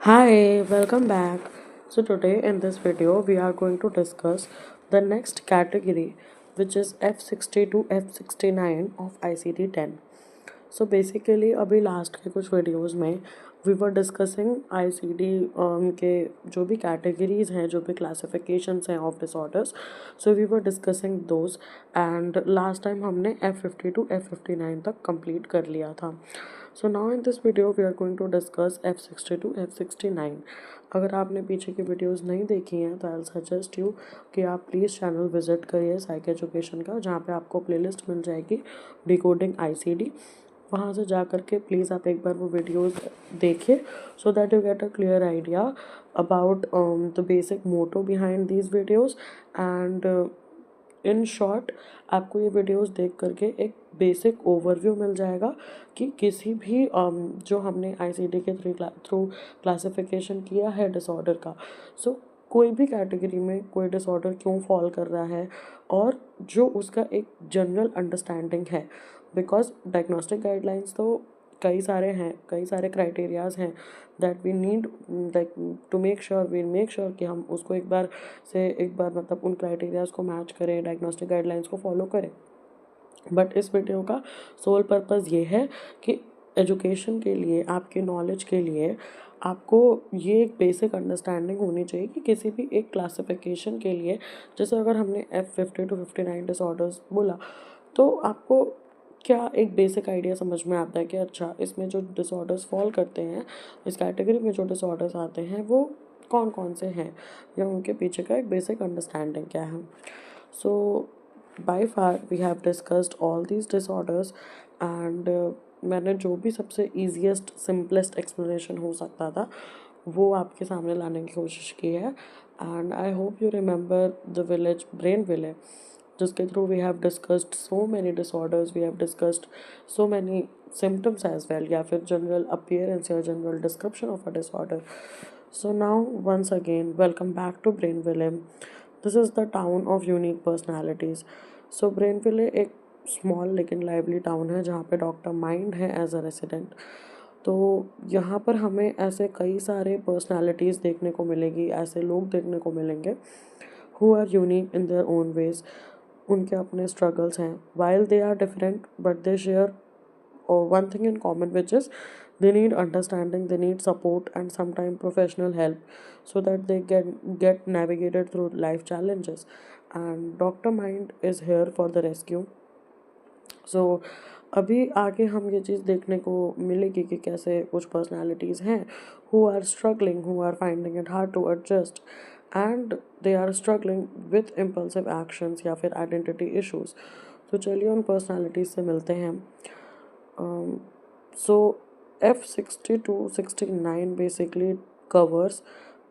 Hi, welcome back. So today in this video we are going to discuss the next category, which is F60 to F69 of ICD 10. So basically अभी last के कुछ videos में we were discussing ICD के जो भी categories हैं, जो भी क्लासिफिकेशंस हैं of disorders. So we were discussing those and last time हमने F50 टू F59 तक कंप्लीट कर लिया था. So now in this video we are going to discuss F60 to F69. अगर आपने पीछे की वीडियोस नहीं देखी हैं तो आई सजेस्ट यू कि आप प्लीज़ चैनल विजिट करिए साइक एजुकेशन का, जहाँ पे आपको प्लेलिस्ट मिल जाएगी डिकोडिंग आईसीडी. वहाँ से जा कर के प्लीज़ आप एक बार वो वीडियोस देखिए so that you get a clear idea about the basic motto behind these videos. And in short आपको ये वीडियोस देख करके एक बेसिक ओवरव्यू मिल जाएगा कि किसी भी जो हमने आईसीडी के थ्रू क्लासिफिकेशन किया है डिसऑर्डर का, सो कोई भी कैटेगरी में कोई डिसऑर्डर क्यों फॉल कर रहा है और जो उसका एक जनरल अंडरस्टैंडिंग है. बिकॉज डायग्नोस्टिक गाइडलाइंस तो कई सारे हैं, कई सारे क्राइटेरियाज हैं that we need to make sure कि हम उसको एक बार मतलब उन क्राइटेरियाज को मैच करें, डायग्नोस्टिक गाइडलाइंस को फॉलो करें. बट इस वीडियो का सोल पर्पस ये है कि एजुकेशन के लिए, आपके नॉलेज के लिए आपको ये एक बेसिक अंडरस्टैंडिंग होनी चाहिए कि किसी भी एक क्लासिफिकेशन के लिए, जैसे अगर हमने F50 टू 59 डिसऑर्डर्स बोला, तो आपको क्या एक बेसिक आइडिया समझ में आता है कि अच्छा इसमें जो डिसऑर्डर्स फॉल करते हैं, इस कैटेगरी में जो डिसऑर्डर्स आते हैं वो कौन कौन से हैं, या उनके पीछे का एक बेसिक अंडरस्टैंडिंग क्या है. So by far we have discussed all these disorders and मैंने जो भी सबसे ईजीएस्ट सिंपलेस्ट एक्सप्लेनेशन हो सकता था वो आपके सामने लाने की कोशिश की है. And I hope you remember the village Brainville, जिसके through we have discussed so many disorders, we have discussed so many symptoms as well, या फिर जनरल अपीयरेंस या general description of a disorder. So now once again welcome back to Brainville. This is the town of unique personalities. So Brainville एक small लेकिन lively town है जहाँ पे doctor mind है as a resident. तो यहाँ पर हमें ऐसे कई सारे पर्सनालिटीज़ देखने को मिलेगी, ऐसे लोग देखने को मिलेंगे who are unique in their own ways. उनके अपने स्ट्रगल्स हैं, while they are different but they share one thing in common, which is they need understanding, they need support and sometimes professional help so that they get navigated through life challenges. And Dr. Mind is here for the rescue. So अभी आगे हम ये चीज़ देखने को मिलेगी कि कैसे कुछ पर्सनालिटीज़ हैं who are struggling, who are finding it hard to adjust and they are struggling with impulsive actions या फिर आइडेंटिटी इश्यूज. तो चलिए उन पर्सनालिटीज़ से मिलते हैं. So F60 to 69 basically covers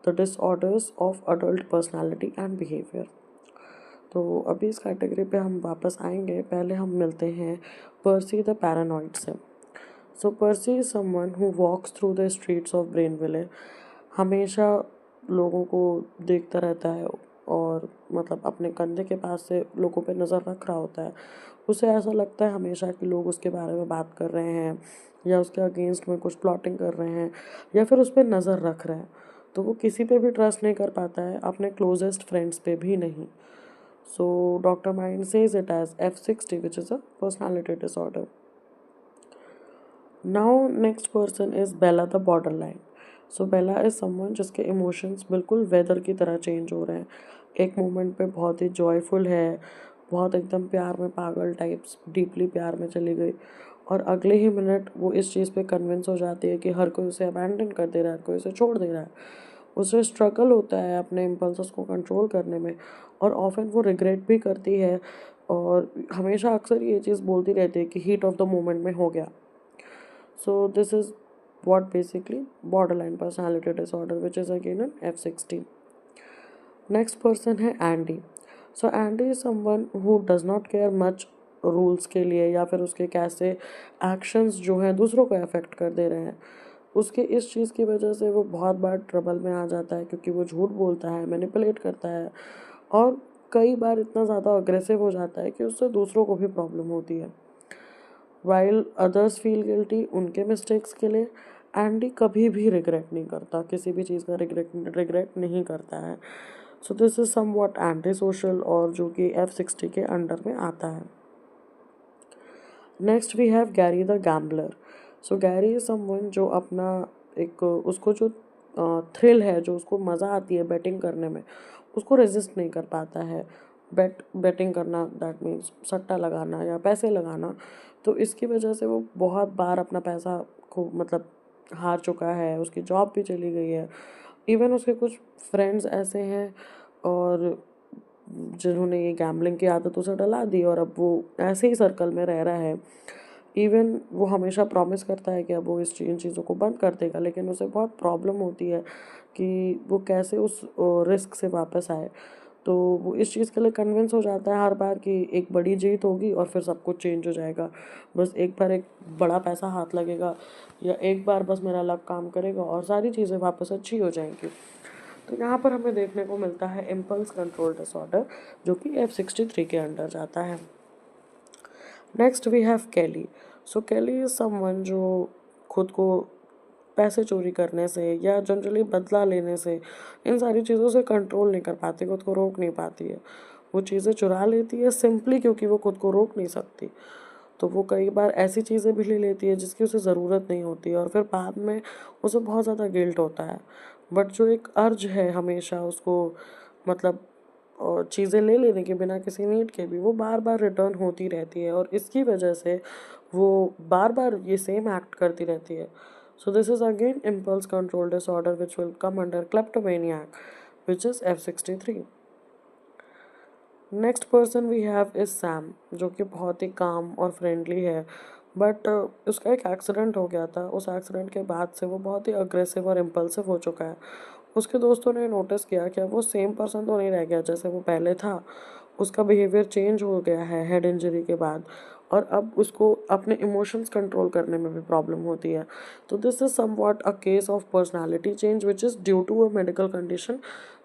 the disorders of adult personality and behavior. तो अभी इस कैटेगरी पे हम वापस आएंगे, पहले हम मिलते हैं पर्सी द पैरानॉइड से. So Percy is someone who walks through the streets of Brainville. हमेशा लोगों को देखता रहता है और मतलब अपने कंधे के पास से लोगों पे नज़र रख रहा होता है. उसे ऐसा लगता है हमेशा कि लोग उसके बारे में बात कर रहे हैं या उसके अगेंस्ट में कुछ प्लॉटिंग कर रहे हैं या फिर उस पर नज़र रख रहे हैं. तो वो किसी पे भी ट्रस्ट नहीं कर पाता है, अपने क्लोजेस्ट फ्रेंड्स पे भी नहीं. So doctor mind says it as F60, which is a personality disorder. Now next person is Bella the border line. So Bella is someone जिसके इमोशंस बिल्कुल वेदर की तरह चेंज हो रहे हैं. एक मोमेंट पे बहुत ही जॉयफुल है, बहुत एकदम प्यार में पागल टाइप्स, डीपली प्यार में चली गई, और अगले ही मिनट वो इस चीज़ पे कन्विंस हो जाती है कि हर कोई उसे अबैंडन कर दे रहा है, हर कोई उसे छोड़ दे रहा है. उसे स्ट्रगल होता है अपने इम्पल्स को कंट्रोल करने में, और ऑफन वो रिग्रेट भी करती है और हमेशा अक्सर ये चीज़ बोलती रहती है कि हीट ऑफ द मोमेंट में हो गया. So this is what basically borderline personality disorder, which is again an F60. Next person है Andy. So Andy is someone who does not care much rules के लिए या फिर उसके कैसे एक्शंस जो हैं दूसरों को अफेक्ट कर दे रहे हैं. उसके इस चीज़ की वजह से वो बहुत बार ट्रबल में आ जाता है क्योंकि वो झूठ बोलता है, मैनिपुलेट करता है, और कई बार इतना ज़्यादा अग्रेसिव हो जाता है कि उससे दूसरों को भी प्रॉब्लम होती है. वाइल अदर्स फील गिल्टी उनके मिस्टेक्स के लिए, एंडी कभी भी रिग्रेट नहीं करता, किसी भी चीज़ का रिग्रेट नहीं करता है। So this is some what anti social और जो कि F60 के अंडर में आता है। Next we have Gary the gambler. So Gary is someone जो अपना एक उसको जो थ्रिल है, जो उसको मज़ा आती है बैटिंग करने में, उसको रेजिस्ट नहीं कर पाता है। बैटिंग करना दैट मीन्स सट्टा लगाना या पैसे लगाना। तो इसकी वजह से वो बहुत बार अपना पैसा को मतलब हार चुका है, उसकी जॉब भी चली गई है। इवन उसके कुछ फ्रेंड्स ऐसे हैं और जिन्होंने ये गैम्बलिंग की आदत उसे डला दी और अब वो ऐसे ही सर्कल में रह रहा है। इवन वो हमेशा प्रॉमिस करता है कि अब वो इन चीज़ों को बंद कर देगा, लेकिन उसे बहुत प्रॉब्लम होती है कि वो कैसे उस रिस्क से वापस आए। तो वो इस चीज़ के लिए कन्विंस हो जाता है हर बार कि एक बड़ी जीत होगी और फिर सब कुछ चेंज हो जाएगा। बस एक बार एक बड़ा पैसा हाथ लगेगा या एक बार बस मेरा लक काम करेगा और सारी चीज़ें वापस अच्छी हो जाएंगी। तो यहाँ पर हमें देखने को मिलता है इम्पल्स कंट्रोल डिसऑर्डर, जो कि F63 के अंडर जाता है। Next we have Kelly. So Kelly is someone जो खुद को पैसे चोरी करने से या जनरली बदला लेने से, इन सारी चीज़ों से कंट्रोल नहीं कर पाती, खुद को रोक नहीं पाती है। वो चीज़ें चुरा लेती है सिंपली क्योंकि वो खुद को रोक नहीं सकती। तो वो कई बार ऐसी चीज़ें भी ले लेती है जिसकी उसे ज़रूरत नहीं होती और फिर बाद में उसे बहुत ज़्यादा गिल्ट होता है। बट जो एक अर्ज है हमेशा उसको मतलब चीज़ें ले लेने के बिना किसी नीड के भी, वो बार बार रिटर्न होती रहती है और इसकी वजह से वो बार बार ये सेम एक्ट करती रहती है। So this is again impulse control disorder which will come under kleptomaniac, which is F63। Next person we have is Sam, जो कि बहुत ही काम और फ्रेंडली है। बट उसका एक एक्सीडेंट हो गया था। उस एक्सीडेंट के बाद से वो बहुत ही अग्रेसिव और इम्पल्सिव हो चुका है। उसके दोस्तों ने नोटिस किया कि अब वो सेम पर्सन तो नहीं रह गया जैसे वो पहले था। उसका बिहेवियर चेंज हो गया है हेड इंजरी के बाद और अब उसको अपने इमोशंस कंट्रोल करने में भी प्रॉब्लम होती है। तो this is somewhat a case of personality change which is due to a medical condition,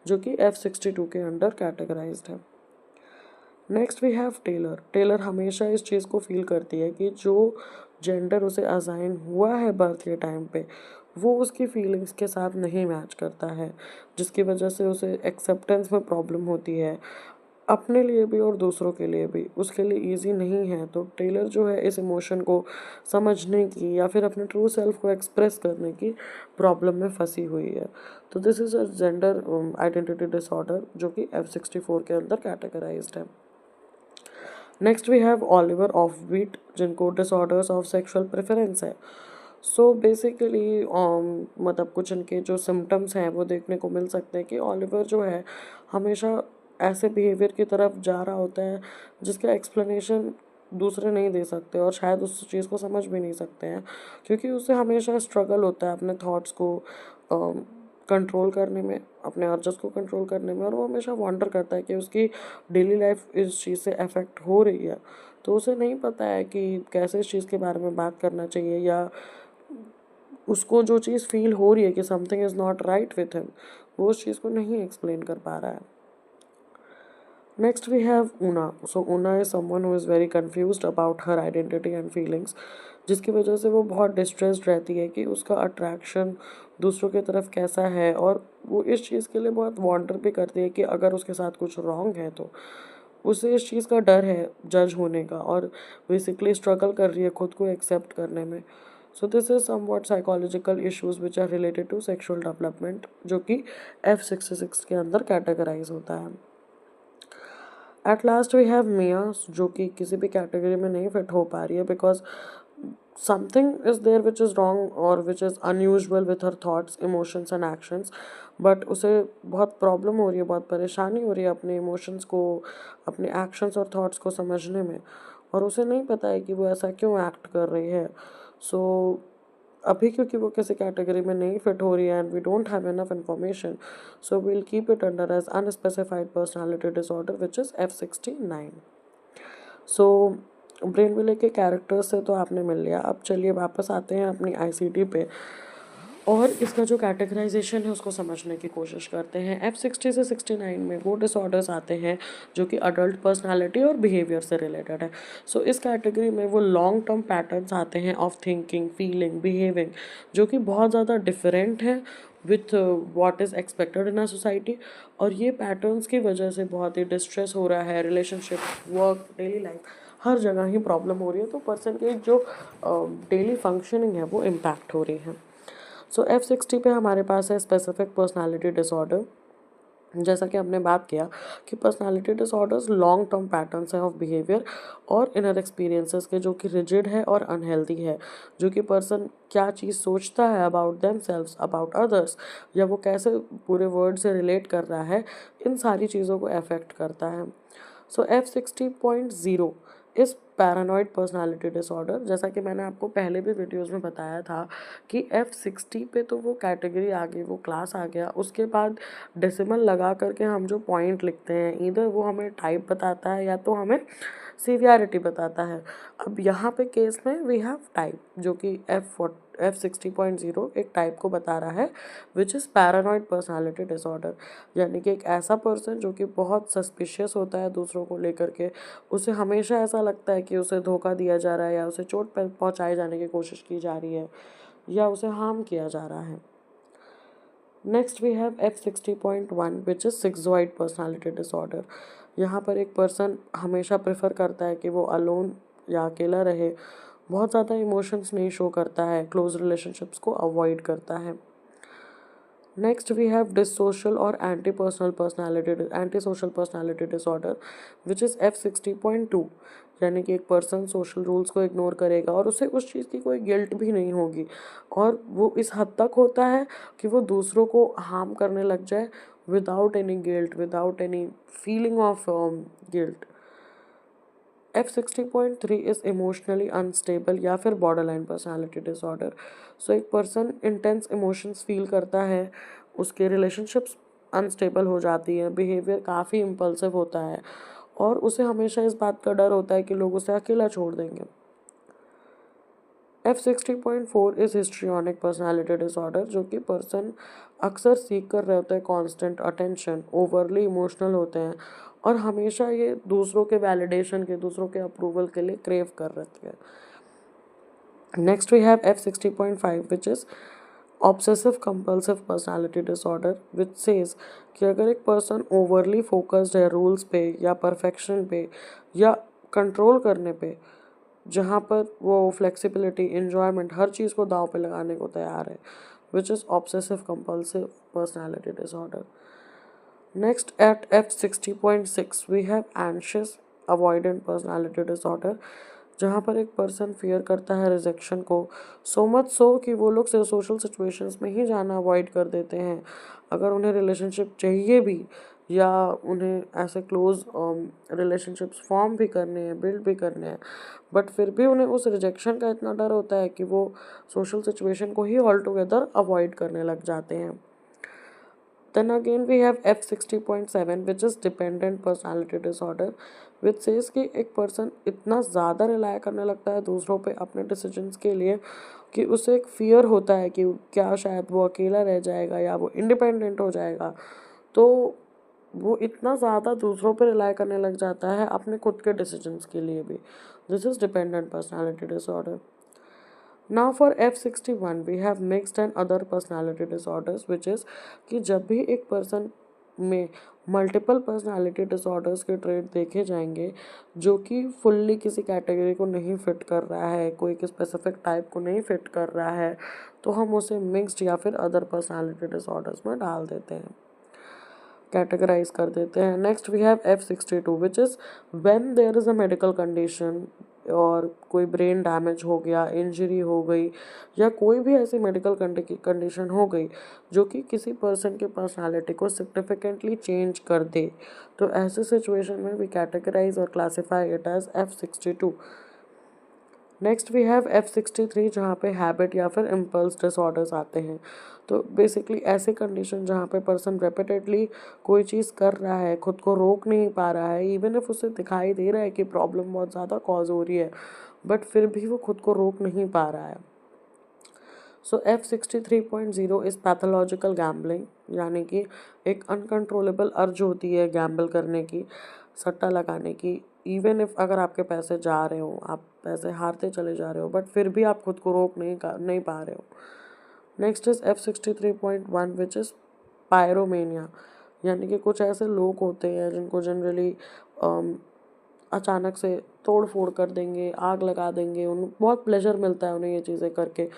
जो कि F62 के अंडर कैटेगराइज्ड है। Next we have Taylor. Taylor हमेशा इस चीज़ को फील करती है कि जो जेंडर उसे असाइन हुआ है बर्थ के टाइम पे, वो उसकी फीलिंग्स के साथ नहीं मैच करता है, जिसकी वजह से उसे एक्सेप्टेंस में प्रॉब्लम होती है, अपने लिए भी और दूसरों के लिए भी उसके लिए इजी नहीं है। तो टेलर जो है इस इमोशन को समझने की या फिर अपने ट्रू सेल्फ को एक्सप्रेस करने की प्रॉब्लम में फंसी हुई है। तो this is a gender identity disorder, जो कि F64 के अंदर कैटेगराइज्ड है। Next we have Oliver of beat, जिनको डिसऑर्डर्स ऑफ सेक्सुअल प्रेफरेंस है। सो बेसिकली मतलब कुछ इनके जो सिम्टम्स हैं वो देखने को मिल सकते हैं कि ऑलिवर जो है हमेशा ऐसे बिहेवियर की तरफ जा रहा होता है जिसका एक्सप्लेनेशन दूसरे नहीं दे सकते और शायद उस चीज़ को समझ भी नहीं सकते हैं, क्योंकि उसे हमेशा स्ट्रगल होता है अपने थॉट्स को कंट्रोल करने में, अपने अर्जस को कंट्रोल करने में, और वो हमेशा वॉन्डर करता है कि उसकी डेली लाइफ इस चीज़ से अफेक्ट हो रही है। तो उसे नहीं पता है कि कैसे इस चीज़ के बारे में बात करना चाहिए या उसको जो चीज़ फील हो रही है कि something is not right with him, वो उस चीज़ को नहीं एक्सप्लेन कर पा रहा है। Next we have Oona. So Oona is someone who is very confused about her identity and feelings, जिसकी वजह से वो बहुत डिस्ट्रेस्ड रहती है कि उसका अट्रैक्शन दूसरों की तरफ कैसा है, और वो इस चीज़ के लिए बहुत वॉन्डर भी करती है कि अगर उसके साथ कुछ रॉन्ग है तो उसे इस चीज़ का डर है जज होने का, और बेसिकली स्ट्रगल कर रही है खुद को एक्सेप्ट करने में। So this is somewhat psychological issues which are related to sexual development, जो कि F66 के अंदर कैटेगराइज होता है। At last we have Mia, जो कि किसी भी कैटेगरी में नहीं फिट हो पा रही है because something is there which is wrong और which is unusual with her thoughts, emotions and actions. But उसे बहुत प्रॉब्लम हो रही है, बहुत परेशानी हो रही है अपने इमोशंस को, अपने एक्शंस और थॉट्स को समझने में, और उसे नहीं पता है कि वो ऐसा क्यों एक्ट कर रही है। सो अभी क्योंकि वो किसी कैटेगरी में नहीं फिट हो रही है and we don't have enough information, so we'll keep it under as unspecified personality disorder which is F69। So Brainville के कैरेक्टर्स से तो आपने मिल लिया, अब चलिए वापस आते हैं अपनी ICT पे। और इसका जो कैटेगराइजेशन है उसको समझने की कोशिश करते हैं। F60 से 69 में वो डिसऑर्डर्स आते हैं जो कि अडल्ट पर्सनालिटी और बिहेवियर से रिलेटेड है। सो इस कैटेगरी में वो लॉन्ग टर्म पैटर्न्स आते हैं ऑफ थिंकिंग, फीलिंग, बिहेविंग, जो कि बहुत ज़्यादा डिफरेंट है with what is expected in a society. और ये पैटर्न्स की वजह से बहुत ही डिस्ट्रेस हो रहा है, रिलेशनशिप, वर्क, डेली लाइफ, हर जगह ही प्रॉब्लम हो रही है। तो पर्सन की जो डेली फंक्शनिंग है वो इम्पैक्ट हो रही है। सो F60 पे हमारे पास है स्पेसिफिक पर्सनालिटी डिसऑर्डर। जैसा कि हमने बात किया कि personality disorders long term patterns हैं ऑफ बिहेवियर और इनर एक्सपीरियंसेस के, जो कि रिजिड है और अनहेल्दी है, जो कि पर्सन क्या चीज़ सोचता है about them selves, about others, या वो कैसे पूरे वर्ल्ड से रिलेट कर रहा है, इन सारी चीज़ों को अफेक्ट करता है। सो F60.0 इस पैरानॉइड पर्सनालिटी डिसऑर्डर, जैसा कि मैंने आपको पहले भी वीडियोस में बताया था कि F60 पे तो वो कैटेगरी आ गई, वो क्लास आ गया, उसके बाद डेसिमल लगा करके हम जो पॉइंट लिखते हैं, इधर वो हमें टाइप बताता है या तो हमें सीवियरिटी बताता है। अब यहाँ पे केस में वी हैव टाइप, जो कि F60.0 एक टाइप को बता रहा है, which is paranoid personality disorder. यानी कि एक ऐसा पर्सन जो कि बहुत सस्पिशियस होता है दूसरों को लेकर के, उसे हमेशा ऐसा लगता है कि उसे धोखा दिया जा रहा है या उसे चोट पहुंचाए जाने की कोशिश की जा रही है या उसे हार्म किया जा रहा है। Next we have F60.1 which is schizoid personality disorder. यहाँ पर एक पर्सन हमेशा प्रेफर करता है कि वो अलोन या अकेला रहे, बहुत ज़्यादा इमोशंस नहीं शो करता है, क्लोज रिलेशनशिप्स को अवॉइड करता है। नेक्स्ट वी हैव डिसोशल और anti social personality disorder which is F60.2। यानी कि एक पर्सन सोशल रूल्स को इग्नोर करेगा और उसे उस चीज़ की कोई गिल्ट भी नहीं होगी, और वो इस हद तक होता है कि वो दूसरों को हार्म करने लग जाए without any guilt, without any feeling of guilt. F60.3 is emotionally unstable या फिर बॉर्डरलाइन पर्सनालिटी डिसऑर्डर। सो एक पर्सन इंटेंस इमोशंस फील करता है, उसके रिलेशनशिप्स अनस्टेबल हो जाती हैं, बिहेवियर काफ़ी इम्पल्सिव होता है और उसे हमेशा इस बात का डर होता है कि लोग उसे अकेला छोड़ देंगे। F60.4 is histrionic personality disorder, जो कि पर्सन अक्सर सीख कर रहे होते हैं कॉन्स्टेंट अटेंशन, ओवरली इमोशनल होते हैं और हमेशा ये दूसरों के वैलिडेशन के, दूसरों के अप्रूवल के लिए क्रेव कर रहे हैं। Next we have F60.5 which is obsessive compulsive personality disorder, which says कि अगर एक पर्सन ओवरली फोकस्ड है रूल्स पे या परफेक्शन पे या कंट्रोल करने पे, जहाँ पर वो फ्लेक्सिबिलिटी, इन्जॉयमेंट, हर चीज़ को दांव पे लगाने को तैयार है, which is obsessive compulsive personality disorder. Next at F60.6 we have anxious avoidant personality disorder, जहाँ पर एक पर्सन फियर करता है रिजेक्शन को, सो मच सो कि वो लोग सोशल सिचुएशंस में ही जाना अवॉइड कर देते हैं। अगर उन्हें रिलेशनशिप चाहिए भी या उन्हें ऐसे क्लोज रिलेशनशिप्स फॉर्म भी करने हैं, बिल्ड भी करने हैं, बट फिर भी उन्हें उस रिजेक्शन का इतना डर होता है कि वो सोशल सिचुएशन को ही ऑल टुगेदर अवॉइड करने लग जाते हैं। Then again we have F60.7 which is dependent personality disorder, which says कि एक पर्सन इतना ज़्यादा रिलाय करने लगता है दूसरों पे अपने डिसीजंस के लिए कि उसे एक फियर होता है कि क्या शायद वो अकेला रह जाएगा या वो इंडिपेंडेंट हो जाएगा, तो वो इतना ज़्यादा दूसरों पे रिलाय करने लग जाता है अपने खुद के डिसीजंस के लिए भी। This is dependent personality disorder. Now for F61 we have mixed and other personality disorders, which is कि जब भी एक पर्सन में मल्टीपल पर्सनालिटी डिसऑर्डर्स के ट्रेट देखे जाएंगे जो कि फुल्ली किसी कैटेगरी को नहीं फिट कर रहा है, कोई एक स्पेसिफिक टाइप को नहीं फिट कर रहा है, तो हम उसे मिक्स्ड या फिर अदर पर्सनालिटी डिसऑर्डर्स में डाल देते हैं, कैटेगराइज कर देते हैं। Next we have F62 which is when there is a medical condition, और कोई ब्रेन डैमेज हो गया, इंजरी हो गई या कोई भी ऐसी मेडिकल कंडीशन हो गई जो कि किसी पर्सन के पर्सनालिटी को सिग्निफिकेंटली चेंज कर दे, तो ऐसे सिचुएशन में वी कैटेगराइज और classify it as F62। Next we have F63 जहाँ पे हैबिट या फिर इम्पल्स डिसऑर्डर्स आते हैं। तो बेसिकली ऐसे कंडीशन जहाँ पे पर्सन रेपिटेडली कोई चीज़ कर रहा है, खुद को रोक नहीं पा रहा है, इवन इफ उसे दिखाई दे रहा है कि प्रॉब्लम बहुत ज़्यादा कॉज हो रही है, बट फिर भी वो खुद को रोक नहीं पा रहा है। सो F63.0 इज़ पैथोलॉजिकल गैम्बलिंग, यानी कि एक अनकंट्रोलेबल अर्ज होती है गैम्बल करने की, सट्टा लगाने की। इवन इफ अगर आपके पैसे जा रहे हो, आप पैसे हारते चले जा रहे हो, बट फिर भी आप खुद को रोक नहीं पा रहे हो। Next is F63.1 which is pyromania, यानी कि कुछ ऐसे लोग होते हैं जिनको जनरली अचानक से तोड़ फोड़ कर देंगे, आग लगा देंगे, उन्हें बहुत प्लेजर मिलता है उन्हें ये चीज़ें करके।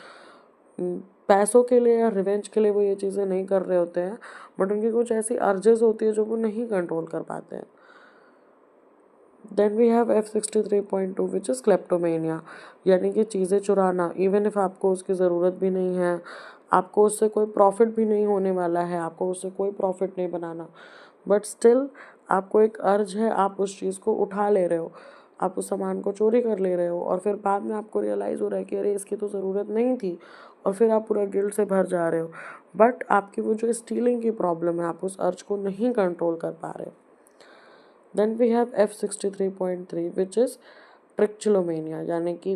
पैसों के लिए या रिवेंज के लिए वो ये चीज़ें नहीं कर रहे होते हैं, बट उनकी कुछ ऐसी अर्जेस होती है जो वो नहीं कंट्रोल कर पाते हैं। Then we have F63.2 which is kleptomania, यानी कि चीज़ें चुराना। इवन इफ आपको उसकी ज़रूरत भी नहीं है, आपको उससे कोई प्रॉफिट भी नहीं होने वाला है, आपको उससे कोई प्रॉफिट नहीं बनाना, बट स्टिल आपको एक अर्ज है, आप उस चीज़ को उठा ले रहे हो, आप उस सामान को चोरी कर ले रहे हो, और फिर बाद में आपको रियलाइज़ हो रहा है कि अरे इसकी तो ज़रूरत नहीं थी, और फिर आप पूरा गिल्ट से भर जा रहे हो। बट आपकी वो जो स्टीलिंग की प्रॉब्लम है, आप उस अर्ज को नहीं कंट्रोल कर पा रहे। Then we have F63.3 which is trichotillomania, यानी कि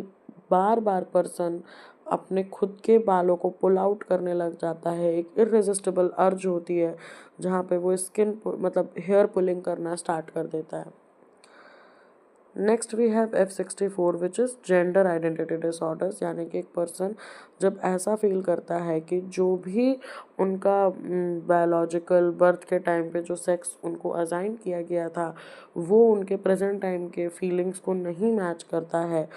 बार बार पर्सन अपने खुद के बालों को पुल आउट करने लग जाता है। एक इररेजिस्टिबल अर्ज होती है जहाँ पे वो मतलब हेयर पुलिंग करना स्टार्ट कर देता है। Next we have F64 which is gender identity disorders, यानी कि एक पर्सन जब ऐसा फील करता है कि जो भी उनका बायोलॉजिकल बर्थ के टाइम पे जो सेक्स उनको असाइन किया गया था वो उनके प्रेजेंट टाइम के फीलिंग्स को नहीं मैच करता है,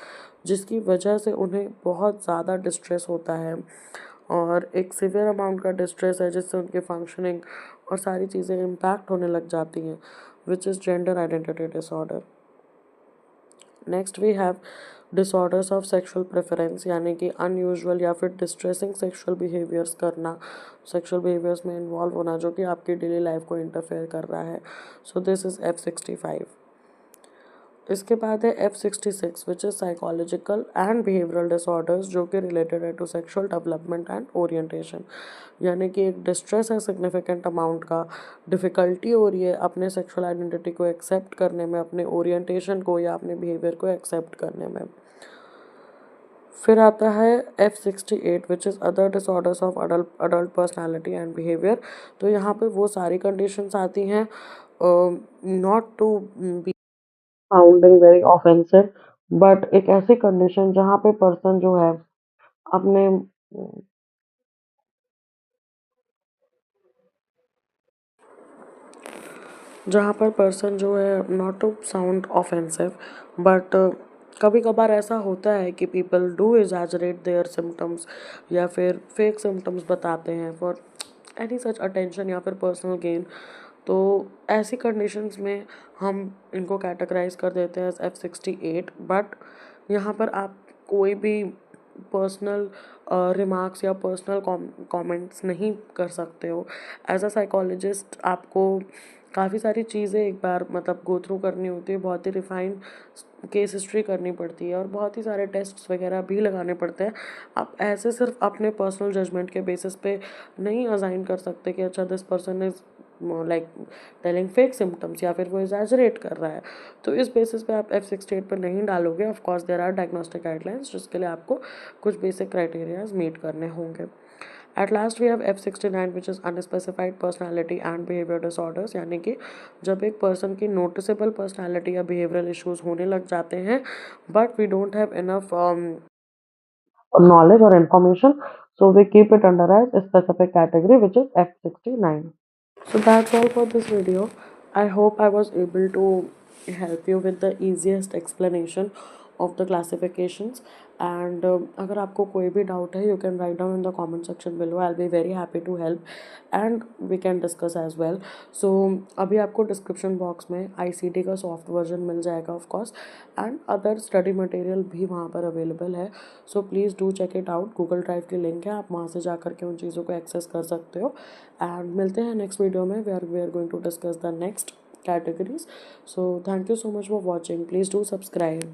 जिसकी वजह से उन्हें बहुत ज़्यादा डिस्ट्रेस होता है, और एक सिवियर अमाउंट का डिस्ट्रेस है जिससे उनकी फंक्शनिंग और सारी चीज़ें इम्पैक्ट होने लग जाती हैं, which is gender identity disorder. Next we have disorders of sexual preference, यानी कि अनयूजुअल या फिर डिस्ट्रेसिंग सेक्सुअल बिहेवियर्स करना, सेक्सुअल बिहेवियर्स में इन्वॉल्व होना जो कि आपकी डेली लाइफ को इंटरफेयर कर रहा है। So this is F65। इसके बाद है F66 which is psychological and behavioural disorders, जो कि रिलेटेड है to sexual development and orientation, यानी कि एक डिस्ट्रेस है सिग्निफिकेंट अमाउंट का, डिफ़िकल्टी हो रही है अपने सेक्सुअल आइडेंटिटी को एक्सेप्ट करने में, अपने ओरिएंटेशन को या अपने बिहेवियर को एक्सेप्ट करने में। फिर आता है F68 which is other disorders of adult personality and behaviour. तो यहाँ पे वो सारी कंडीशंस आती हैं, not to be sounding very offensive, but एक ऐसी कंडीशन जहाँ पे पर्सन जो है अपने जहाँ पर पर्सन जो है, not to sound offensive, but कभी कभार ऐसा होता है कि people do exaggerate their symptoms या फिर फेक सिम्टम्स बताते हैं फॉर एनी सच अटेंशन या फिर पर्सनल गेन। तो ऐसी कंडीशंस में हम इनको कैटेगराइज कर देते हैं F68। बट यहाँ पर आप कोई भी पर्सनल रिमार्क्स या पर्सनल कमेंट्स नहीं कर सकते हो। एज अ साइकोलॉजिस्ट आपको काफ़ी सारी चीज़ें एक बार मतलब गो थ्रू करनी होती है, बहुत ही रिफाइंड केस हिस्ट्री करनी पड़ती है और बहुत ही सारे टेस्ट्स वगैरह भी लगाने पड़ते हैं। आप ऐसे सिर्फ अपने पर्सनल जजमेंट के बेसिस पे नहीं असाइन कर सकते कि अच्छा this person is like telling fake symptoms या फिर वो एग्जैजरेट कर रहा है। तो इस बेसिस पे आप F68 पर नहीं डालोगे। Of course there are diagnostic guidelines जिसके लिए आपको कुछ बेसिक क्राइटेरियाज मीट करने होंगे। At last we have F69 which is unspecified personality and behaviour disorders, यानी कि जब एक पर्सन की नोटिसेबल पर्सनैलिटी या बिहेवियरल इश्यूज होने लग जाते हैं but we don't have enough knowledge or information, so we keep it under as a specific category which is F69. So that's all for this video. I hope I was able to help you with the easiest explanation of the classifications. And अगर आपको कोई भी doubt है, you can write down in the comment section below. I'll be very happy to help and we can discuss as well. So अभी आपको description box में ICT का soft version मिल जाएगा of course, and other study material भी वहाँ पर available है. So please do check it out. Google Drive की लिंक है, आप वहाँ से जा करके उन चीज़ों को एक्सेस कर सकते हो। एंड मिलते हैं नेक्स्ट वीडियो में we are going to discuss the next categories. So thank you so much for watching. Please do subscribe.